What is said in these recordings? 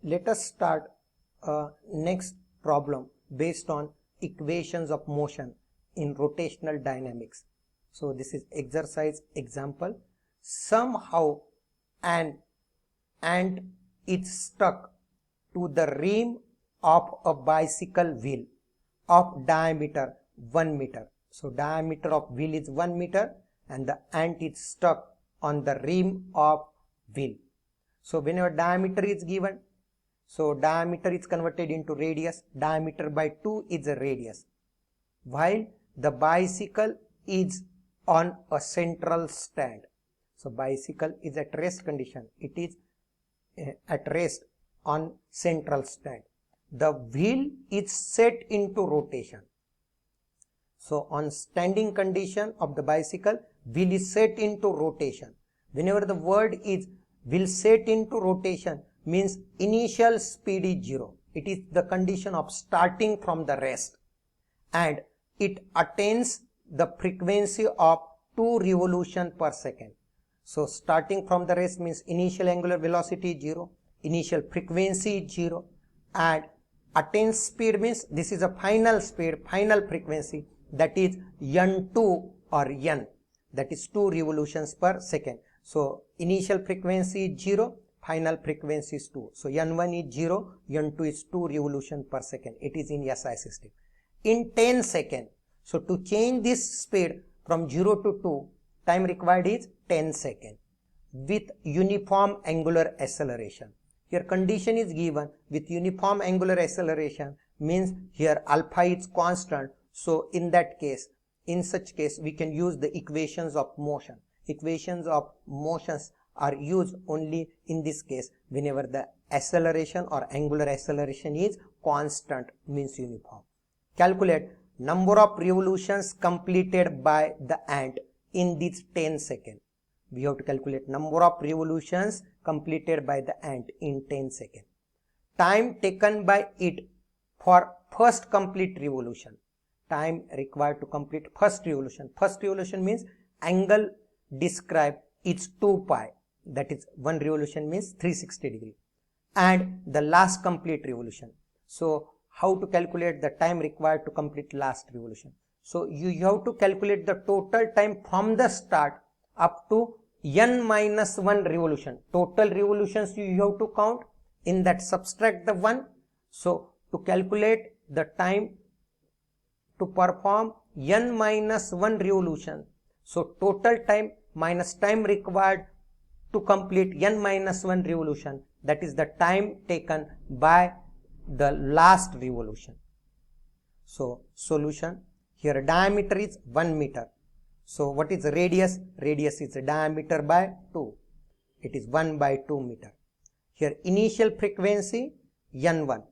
let us start next problem based on equations of motion in rotational dynamics. So this is exercise example. Somehow an ant is stuck to the rim of a bicycle wheel of diameter 1 meter. So diameter of wheel is 1 meter and the ant is stuck on the rim of wheel. So whenever diameter is given, so diameter is converted into radius. Diameter by 2 is a radius. While the bicycle is on a central stand. So bicycle is at rest condition. It is at rest on central stand. The wheel is set into rotation. So on standing condition of the bicycle, wheel is set into rotation. Whenever the word is wheel set into rotation, means initial speed is 0. It is the condition of starting from the rest and it attains the frequency of 2 revolutions per second. So starting from the rest means initial angular velocity is 0, initial frequency is 0 and attains speed means this is a final speed, final frequency, that is n2 or n, that is 2 revolutions per second. So initial frequency is 0, final frequency is 2. So n1 is 0, n2 is 2 revolutions per second. It is in SI system. In 10 seconds. So to change this speed from 0 to 2, time required is 10 seconds with uniform angular acceleration. Here condition is given with uniform angular acceleration means here alpha is constant. So in that case, in such case, we can use the equations of motion. Equations of motions are used only in this case whenever the acceleration or angular acceleration is constant, means uniform. Calculate number of revolutions completed by the ant in these 10 seconds. We have to calculate number of revolutions completed by the ant in 10 seconds. Time taken by it for first complete revolution. Time required to complete first revolution. First revolution means angle described is 2 pi. That is one revolution means 360 degree. And the last complete revolution. So how to calculate the time required to complete last revolution? So you have to calculate the total time from the start up to n minus 1 revolution. Total revolutions you have to count. In that subtract the 1. So to calculate the time to perform n minus 1 revolution. So total time minus time required to complete n minus 1 revolution. That is the time taken by the last revolution. So solution, here diameter is 1 meter. So what is the radius? Radius is the diameter by 2. It is 1 by 2 meter. Here initial frequency n1.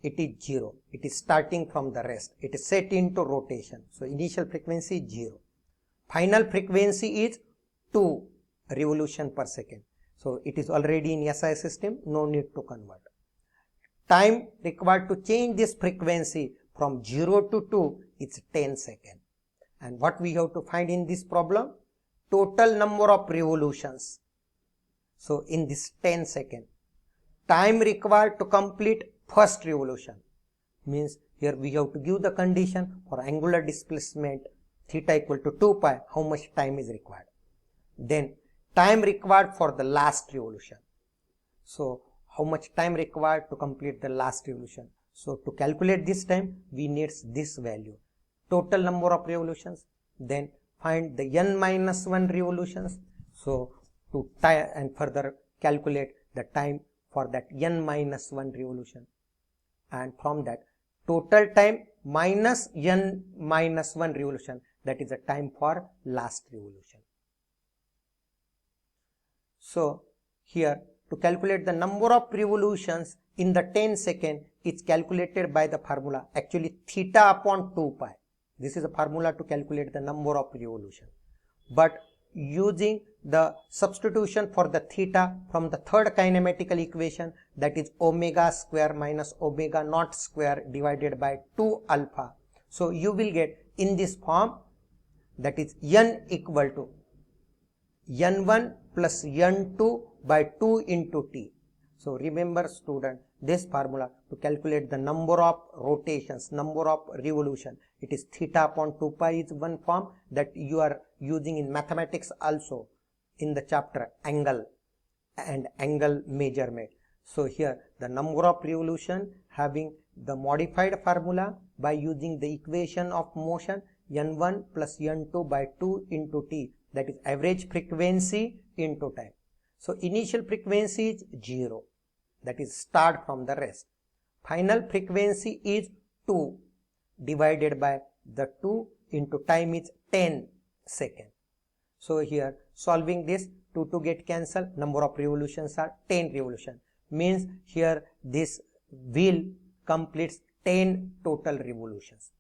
It is 0. It is starting from the rest. It is set into rotation. So initial frequency is 0. Final frequency is 2 revolution per second. So it is already in SI system. No need to convert. Time required to change this frequency from 0 to 2 is 10 seconds. And what we have to find in this problem? Total number of revolutions. So in this 10 seconds. Time required to complete first revolution. Means here we have to give the condition for angular displacement theta equal to 2 pi. How much time is required? Then time required for the last revolution. So how much time required to complete the last revolution? So to calculate this time, we need this value. Total number of revolutions. Then find the n minus 1 revolutions. So to tie and further calculate the time for that n minus 1 revolution. And from that total time minus n minus 1 revolution. That is the time for last revolution. So here to calculate the number of revolutions in the 10 seconds is calculated by the formula. Actually theta upon 2 pi. This is a formula to calculate the number of revolutions. But using the substitution for the theta from the third kinematical equation, that is omega square minus omega naught square divided by 2 alpha. So you will get in this form, that is n equal to n1 plus n2 by 2 into t. So remember student, this formula to calculate the number of rotations, number of revolution, it is theta upon 2 pi is one form that you are using in mathematics also in the chapter angle and angle measurement. So here the number of revolution having the modified formula by using the equation of motion n1 plus n2 by 2 into t, that is average frequency into time. So initial frequency is 0, that is start from the rest. Final frequency is 2 divided by the 2 into time is 10 seconds. So here solving this, 2 to get cancelled, number of revolutions are 10 revolution, means here this wheel completes 10 total revolutions.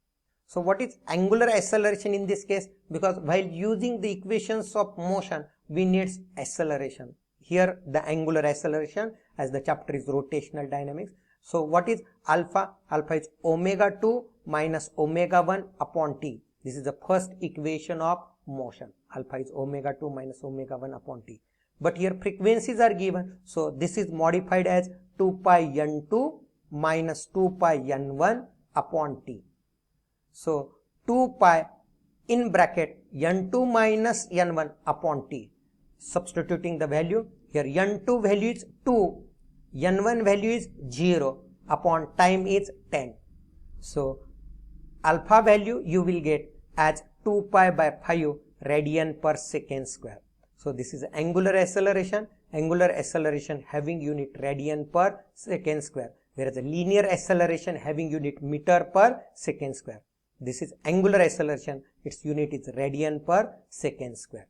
So what is angular acceleration in this case? Because while using the equations of motion, we need acceleration. Here the angular acceleration, as the chapter is rotational dynamics. So what is alpha? Alpha is omega 2 minus omega 1 upon t. This is the first equation of motion. Alpha is omega 2 minus omega 1 upon t. But here frequencies are given. So this is modified as 2 pi n2 minus 2 pi n1 upon t. So 2 pi in bracket n2 minus n1 upon t. Substituting the value, here n2 value is 2, n1 value is 0, upon time is 10. So alpha value you will get as 2 pi by 5 radian per second square. So this is angular acceleration having unit radian per second square, whereas a linear acceleration having unit meter per second square. This is angular acceleration, its unit is radian per second square.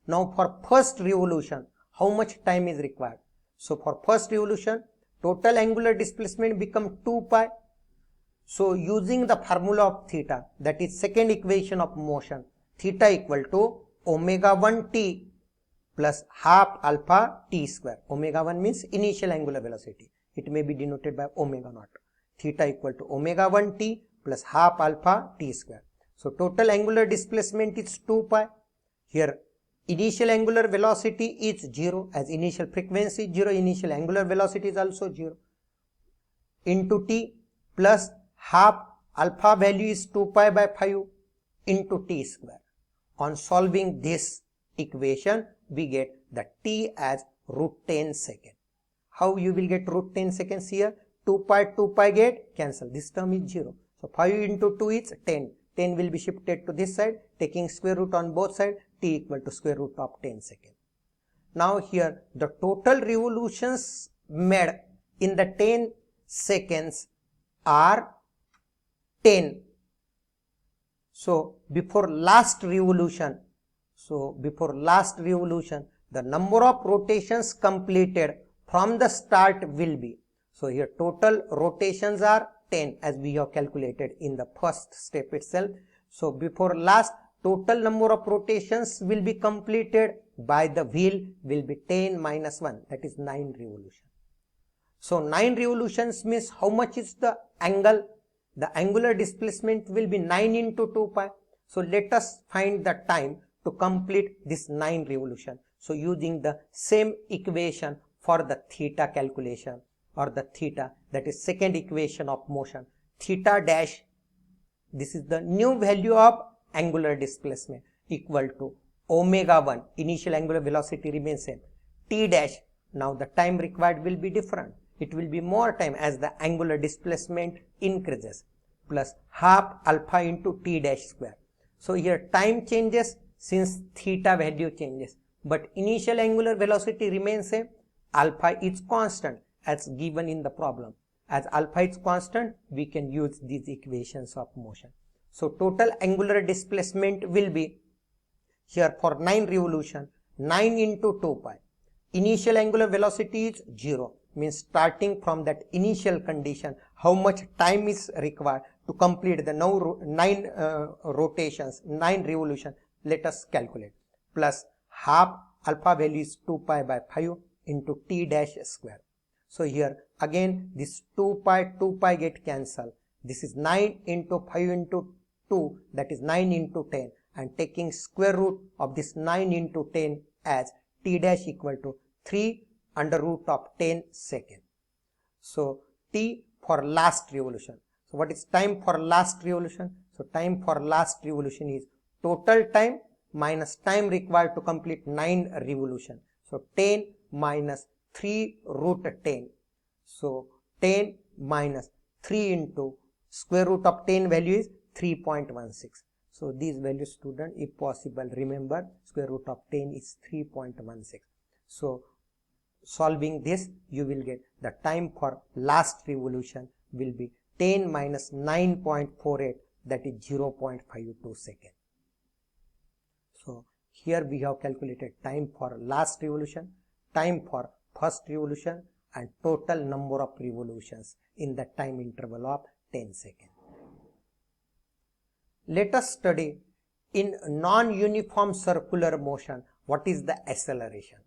Now for first revolution, how much time is required? So for first revolution, total angular displacement become 2 pi. So using the formula of theta, that is second equation of motion, theta equal to omega 1 t plus half alpha t square. Omega 1 means initial angular velocity. It may be denoted by omega naught. Theta equal to omega 1 t plus half alpha t square. So total angular displacement is 2 pi. Here initial angular velocity is 0, as initial frequency is 0, initial angular velocity is also 0, into t plus half alpha value is 2 pi by 5 into t square. On solving this equation, we get the t as root 10 second. How you will get root 10 seconds here? 2 pi get cancel. This term is 0. So 5 into 2 is 10. 10 will be shifted to this side, taking square root on both sides, t equal to square root of 10 seconds. Now here the total revolutions made in the 10 seconds are 10. So before last revolution, the number of rotations completed from the start will be, so here total rotations are 10 as we have calculated in the first step itself. So before last, total number of rotations will be completed by the wheel will be 10 minus 1, that is 9 revolutions. So 9 revolutions means how much is the angle? The angular displacement will be 9 into 2 pi. So let us find the time to complete this 9 revolution. So using the same equation for the theta calculation, or the theta, that is second equation of motion, theta dash, this is the new value of angular displacement, equal to omega 1, initial angular velocity remains same, t dash, now the time required will be different, it will be more time as the angular displacement increases, plus half alpha into t dash square. So here time changes since theta value changes, but initial angular velocity remains same, alpha is constant as given in the problem. As alpha is constant, we can use these equations of motion. So total angular displacement will be, here for 9 revolution, 9 into 2 pi. Initial angular velocity is 0, means starting from that initial condition, how much time is required to complete the 9 rotations, 9 revolution, let us calculate, plus half alpha value is 2 pi by 5 into t dash square. So here again this 2 pi get cancelled. This is 9 into 5 into 2, that is 9 into 10, and taking square root of this 9 into 10 as t dash equal to 3 under root of 10 seconds. So T for last revolution. So what is time for last revolution? So time for last revolution is total time minus time required to complete 9 revolution. So 10 minus 3 root 10. So 10 minus 3 into square root of 10 value is 3.16. So these values, student, if possible, remember square root of 10 is 3.16. So solving this, you will get the time for last revolution will be 10 minus 9.48, that is 0.52 seconds. So here we have calculated time for last revolution, time for first revolution, and total number of revolutions in the time interval of 10 seconds. Let us study in non-uniform circular motion what is the acceleration.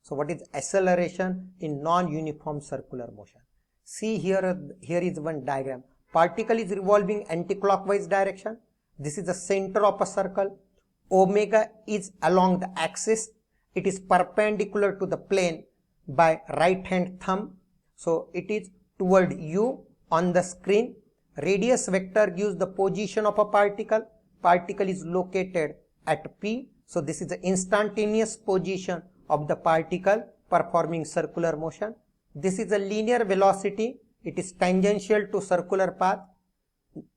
So what is acceleration in non-uniform circular motion? See here is one diagram. Particle is revolving anti-clockwise direction. This is the center of a circle. Omega is along the axis. It is perpendicular to the plane by right hand thumb. So it is toward U on the screen. Radius vector gives the position of a particle. Particle is located at P. So this is the instantaneous position of the particle performing circular motion. This is a linear velocity. It is tangential to circular path.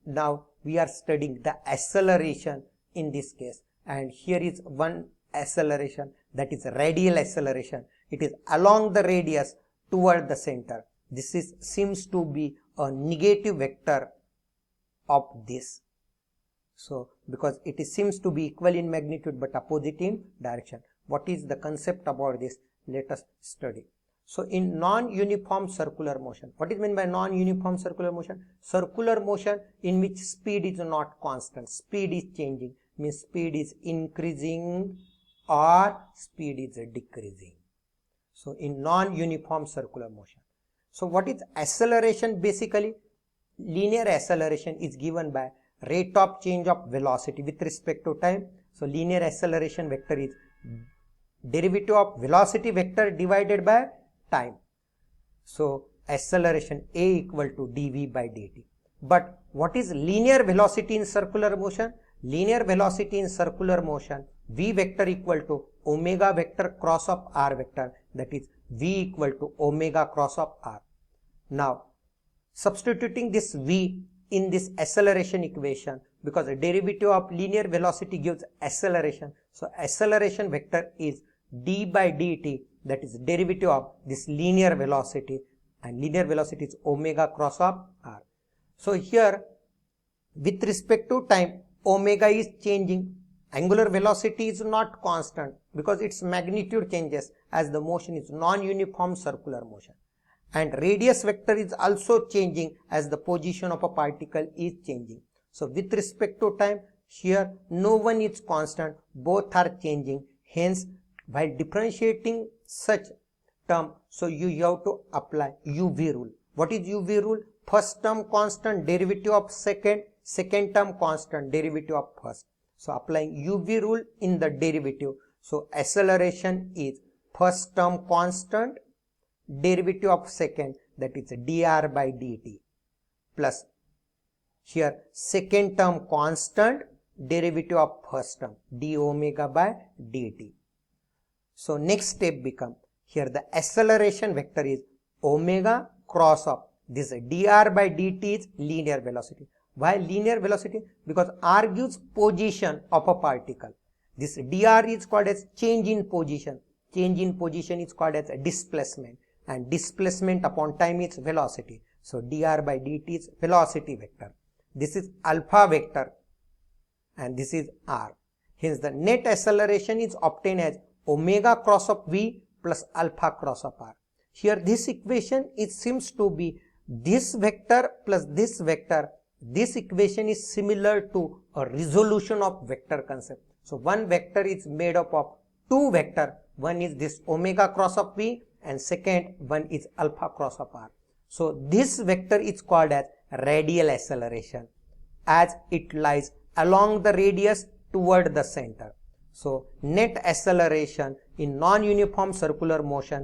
Now we are studying the acceleration in this case. And here is one acceleration, that is radial acceleration. It is along the radius toward the center. This seems to be a negative vector of this. So because it seems to be equal in magnitude but opposite in direction. What is the concept about this? Let us study. So in non-uniform circular motion, what is meant by non-uniform circular motion? Circular motion in which speed is not constant, speed is changing, means speed is increasing or speed is decreasing. So in non-uniform circular motion. So what is acceleration? Basically, linear acceleration is given by rate of change of velocity with respect to time. So linear acceleration vector is derivative of velocity vector divided by time. So acceleration A equal to dv by dt. But what is linear velocity in circular motion? Linear velocity in circular motion, v vector equal to omega vector cross of r vector, that is v equal to omega cross of r. Now substituting this v in this acceleration equation, because the derivative of linear velocity gives acceleration, so acceleration vector is d by dt, that is derivative of this linear velocity, and linear velocity is omega cross of r. So here with respect to time, omega is changing, angular velocity is not constant because its magnitude changes as the motion is non-uniform circular motion, and radius vector is also changing as the position of a particle is changing. So with respect to time, here no one is constant, both are changing. Hence while differentiating such term, so you have to apply UV rule. What is UV rule? First term constant, derivative of second, second term constant, derivative of first. So applying UV rule in the derivative, so acceleration is first term constant, derivative of second, that is dr by dt, plus here second term constant, derivative of first term, d omega by dt. So next step become, here the acceleration vector is omega cross of this dr by dt is linear velocity. Why linear velocity? Because r gives position of a particle. This dr is called as change in position. Change in position is called as a displacement, and displacement upon time is velocity. So dr by dt is velocity vector. This is alpha vector and this is r. Hence the net acceleration is obtained as omega cross of v plus alpha cross of r. Here this equation seems to be this vector plus this vector. This equation is similar to a resolution of vector concept. So one vector is made up of two vector. One is this omega cross of v and second one is alpha cross of r. So this vector is called as radial acceleration as it lies along the radius toward the center. So net acceleration in non-uniform circular motion